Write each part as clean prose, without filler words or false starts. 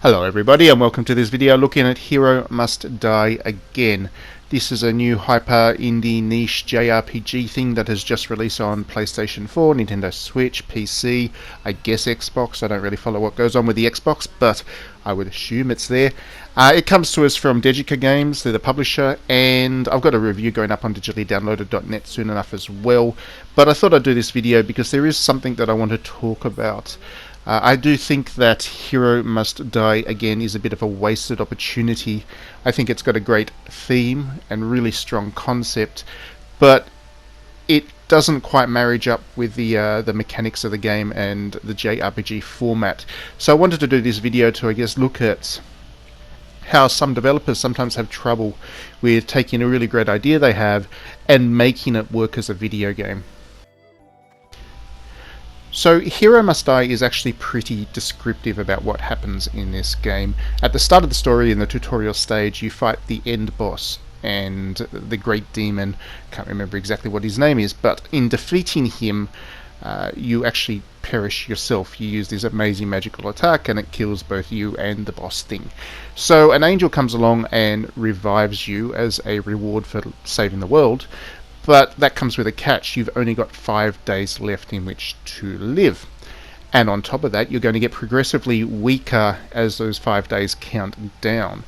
Hello everybody and welcome to this video looking at Hero Must Die Again. This is a new hyper indie niche JRPG thing that has just released on PlayStation 4, Nintendo Switch, PC, I guess Xbox. I don't really follow what goes on with the Xbox, but I would assume it's there. It comes to us from Dejica Games, they're the publisher, and I've got a review going up on digitallydownloaded.net soon enough as well. But I thought I'd do this video because there is something that I want to talk about. I do think that Hero Must Die Again is a bit of a wasted opportunity. I think it's got a great theme and really strong concept, but it doesn't quite marriage up with the mechanics of the game and the JRPG format. So I wanted to do this video to, I guess, look at how some developers sometimes have trouble with taking a really great idea they have and making it work as a video game. So Hero Must Die is actually pretty descriptive about what happens in this game. At the start of the story, in the tutorial stage, you fight the end boss and the great demon. Can't remember exactly what his name is, but in defeating him, you actually perish yourself. You use this amazing magical attack and it kills both you and the boss thing. So an angel comes along and revives you as a reward for saving the world. But that comes with a catch. You've only got 5 days left in which to live. And on top of that, you're going to get progressively weaker as those 5 days count down.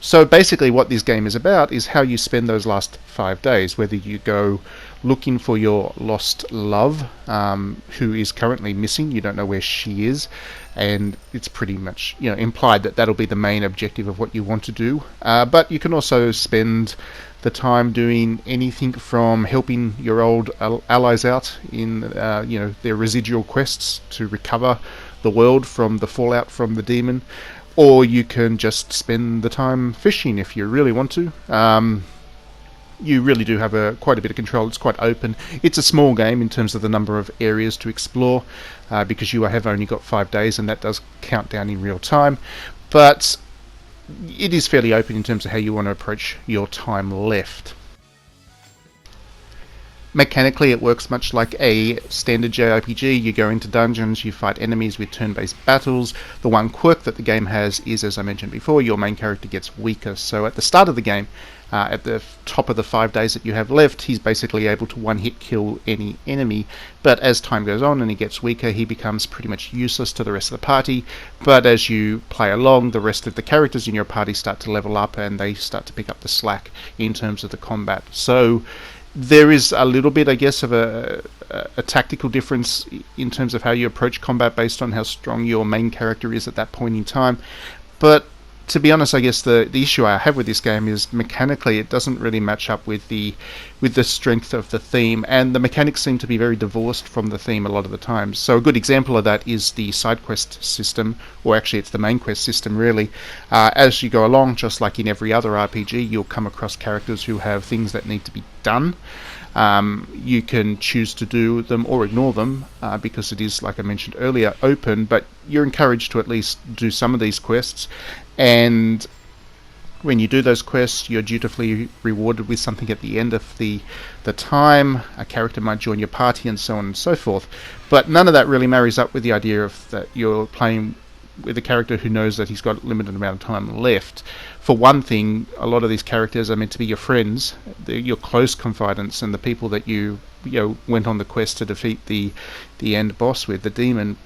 So basically what this game is about is how you spend those last 5 days, whether you go looking for your lost love, who is currently missing. You don't know where she is, and it's pretty much implied that that'll be the main objective of what you want to do. But you can also spend the time doing anything from helping your old allies out in their residual quests to recover the world from the fallout from the demon, or you can just spend the time fishing if you really want to. You really do have quite a bit of control. It's quite open. It's a small game in terms of the number of areas to explore, because you have only got 5 days and that does count down in real time, but it is fairly open in terms of how you want to approach your time left. Mechanically, it works much like a standard JRPG. You go into dungeons, you fight enemies with turn-based battles. The one quirk that the game has is, as I mentioned before, your main character gets weaker. So at the start of the game, at the top of the 5 days that you have left, he's basically able to one-hit kill any enemy. But as time goes on and he gets weaker, he becomes pretty much useless to the rest of the party. But as you play along, the rest of the characters in your party start to level up and they start to pick up the slack in terms of the combat. So there is a little bit, I guess, of a tactical difference in terms of how you approach combat based on how strong your main character is at that point in time. But to be honest, I guess the issue I have with this game is mechanically it doesn't really match up with the strength of the theme, and the mechanics seem to be very divorced from the theme a lot of the time. So a good example of that is the side quest system, or actually it's the main quest system really. As you go along, just like in every other RPG, you'll come across characters who have things that need to be done. You can choose to do them or ignore them, because it is, like I mentioned earlier, open, but you're encouraged to at least do some of these quests. And when you do those quests, you're dutifully rewarded with something at the end of the time. A character might join your party and so on and so forth. But none of that really marries up with the idea of that you're playing with a character who knows that he's got a limited amount of time left. For one thing, a lot of these characters are meant to be your friends, your close confidants, and the people that you went on the quest to defeat the end boss with, the demon.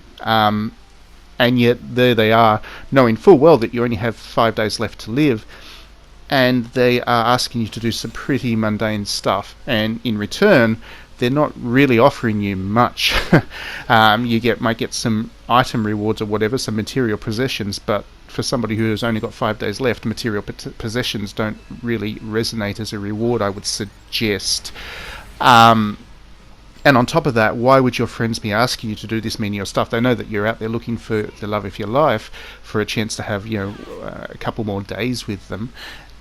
And yet there they are, knowing full well that you only have 5 days left to live, and they are asking you to do some pretty mundane stuff, and in return they're not really offering you much. You might get some item rewards or whatever, some material possessions, but for somebody who has only got 5 days left, material possessions don't really resonate as a reward, I would suggest. And on top of that, why would your friends be asking you to do this menial stuff? They know that you're out there looking for the love of your life, for a chance to have a couple more days with them,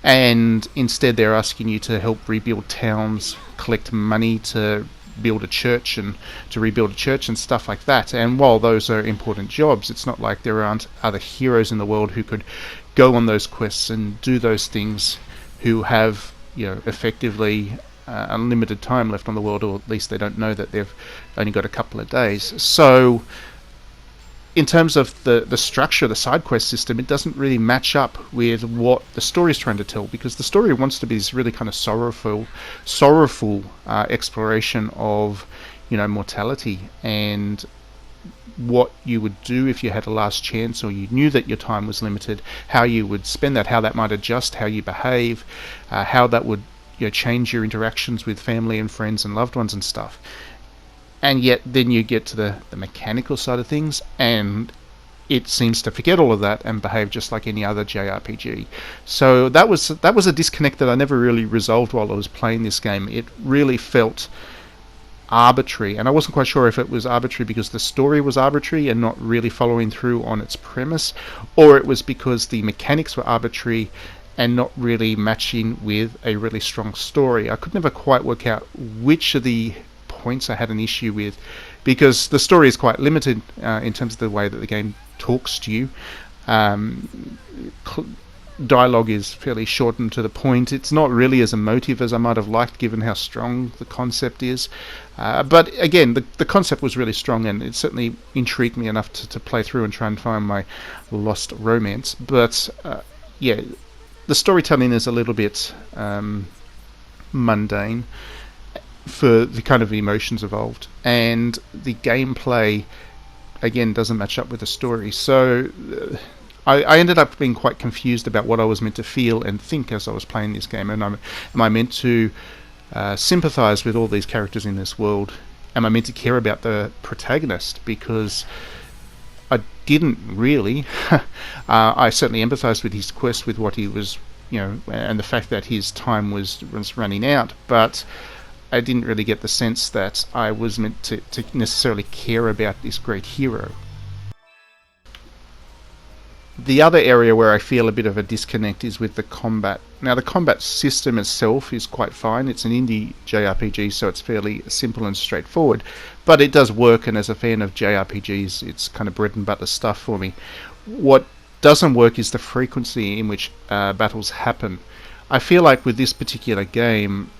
and instead they're asking you to help rebuild towns, collect money to build a church and to rebuild a church and stuff like that. And while those are important jobs, it's not like there aren't other heroes in the world who could go on those quests and do those things, who have effectively unlimited time left on the world, or at least they don't know that they've only got a couple of days. So in terms of the structure of the side quest system, it doesn't really match up with what the story is trying to tell, because the story wants to be this really kind of sorrowful exploration of, mortality and what you would do if you had a last chance, or you knew that your time was limited, how you would spend that, how that might adjust how you behave, how that would change your interactions with family and friends and loved ones and stuff. And yet then you get to the mechanical side of things, and it seems to forget all of that and behave just like any other JRPG. So that was a disconnect that I never really resolved while I was playing this game. It really felt arbitrary, and I wasn't quite sure if it was arbitrary because the story was arbitrary and not really following through on its premise, or it was because the mechanics were arbitrary and not really matching with a really strong story. I could never quite work out which of the points I had an issue with, because the story is quite limited in terms of the way that the game talks to you. Dialogue is fairly short and to the point. It's not really as emotive as I might have liked, given how strong the concept is. But again, the concept was really strong, and it certainly intrigued me enough to play through and try and find my lost romance. But yeah, the storytelling is a little bit mundane for the kind of emotions involved, and the gameplay again doesn't match up with the story. So I ended up being quite confused about what I was meant to feel and think as I was playing this game. And am I meant to sympathise with all these characters in this world? Am I meant to care about the protagonist? Because I didn't really. I certainly empathised with his quest, with what he was, and the fact that his time was running out, but I didn't really get the sense that I was meant to necessarily care about this great hero. The other area where I feel a bit of a disconnect is with the combat. Now, the combat system itself is quite fine. It's an indie JRPG, so it's fairly simple and straightforward, but it does work, and as a fan of JRPGs, it's kind of bread and butter stuff for me. What doesn't work is the frequency in which battles happen. I feel like with this particular game,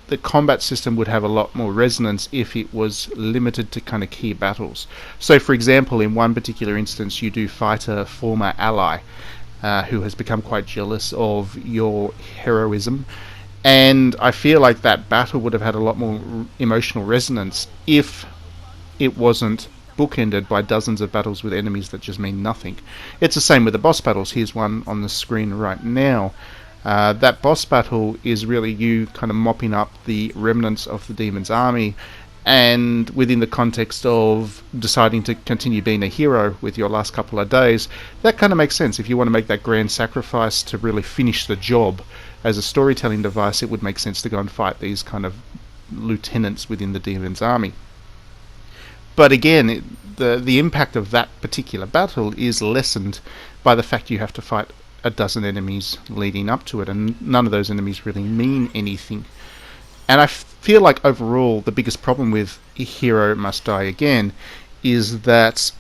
the combat system would have a lot more resonance if it was limited to kind of key battles. So, for example, in one particular instance, you do fight a former ally who has become quite jealous of your heroism, and I feel like that battle would have had a lot more emotional resonance if it wasn't bookended by dozens of battles with enemies that just mean nothing. It's the same with the boss battles. Here's one on the screen right now. That boss battle is really you kind of mopping up the remnants of the demon's army, and within the context of deciding to continue being a hero with your last couple of days, that kind of makes sense. If you want to make that grand sacrifice to really finish the job as a storytelling device, it would make sense to go and fight these kind of lieutenants within the demon's army. But again, the impact of that particular battle is lessened by the fact you have to fight a dozen enemies leading up to it, and none of those enemies really mean anything. And I feel like overall the biggest problem with Hero Must Die Again is that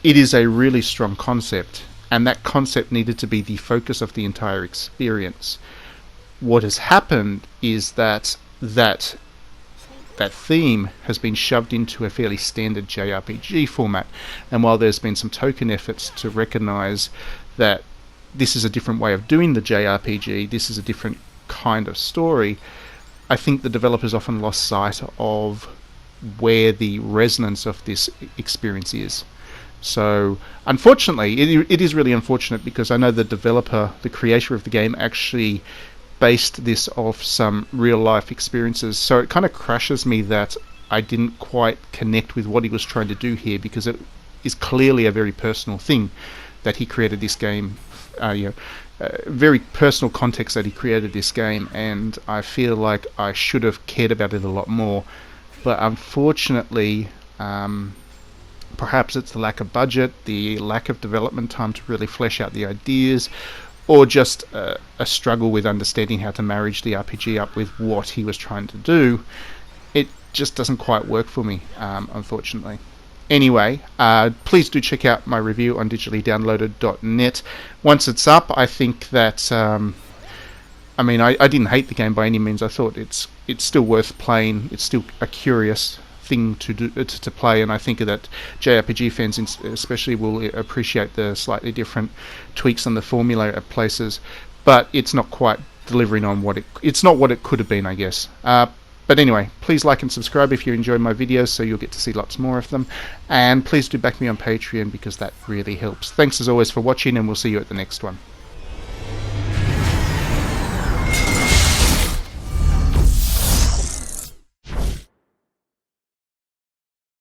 it is a really strong concept, and that concept needed to be the focus of the entire experience. What has happened is that theme has been shoved into a fairly standard JRPG format, and while there's been some token efforts to recognise that this is a different way of doing the JRPG, this is a different kind of story, I think the developers often lost sight of where the resonance of this experience is. So, unfortunately, it is really unfortunate, because I know the developer, the creator of the game, actually based this off some real-life experiences, so it kind of crushes me that I didn't quite connect with what he was trying to do here, because it is clearly a very personal thing that he created this game. Very personal context that he created this game, and I feel like I should have cared about it a lot more. But unfortunately, perhaps it's the lack of budget, the lack of development time to really flesh out the ideas, or just a struggle with understanding how to marriage the RPG up with what he was trying to do. It just doesn't quite work for me, unfortunately. Anyway, please do check out my review on digitallydownloaded.net. Once it's up, I think that, I didn't hate the game by any means. I thought it's still worth playing. It's still a curious thing to do to play, and I think that JRPG fans especially will appreciate the slightly different tweaks on the formula at places, but it's not quite delivering on it's not what it could have been, I guess. But anyway, please like and subscribe if you enjoy my videos, so you'll get to see lots more of them. And please do back me on Patreon, because that really helps. Thanks as always for watching, and we'll see you at the next one.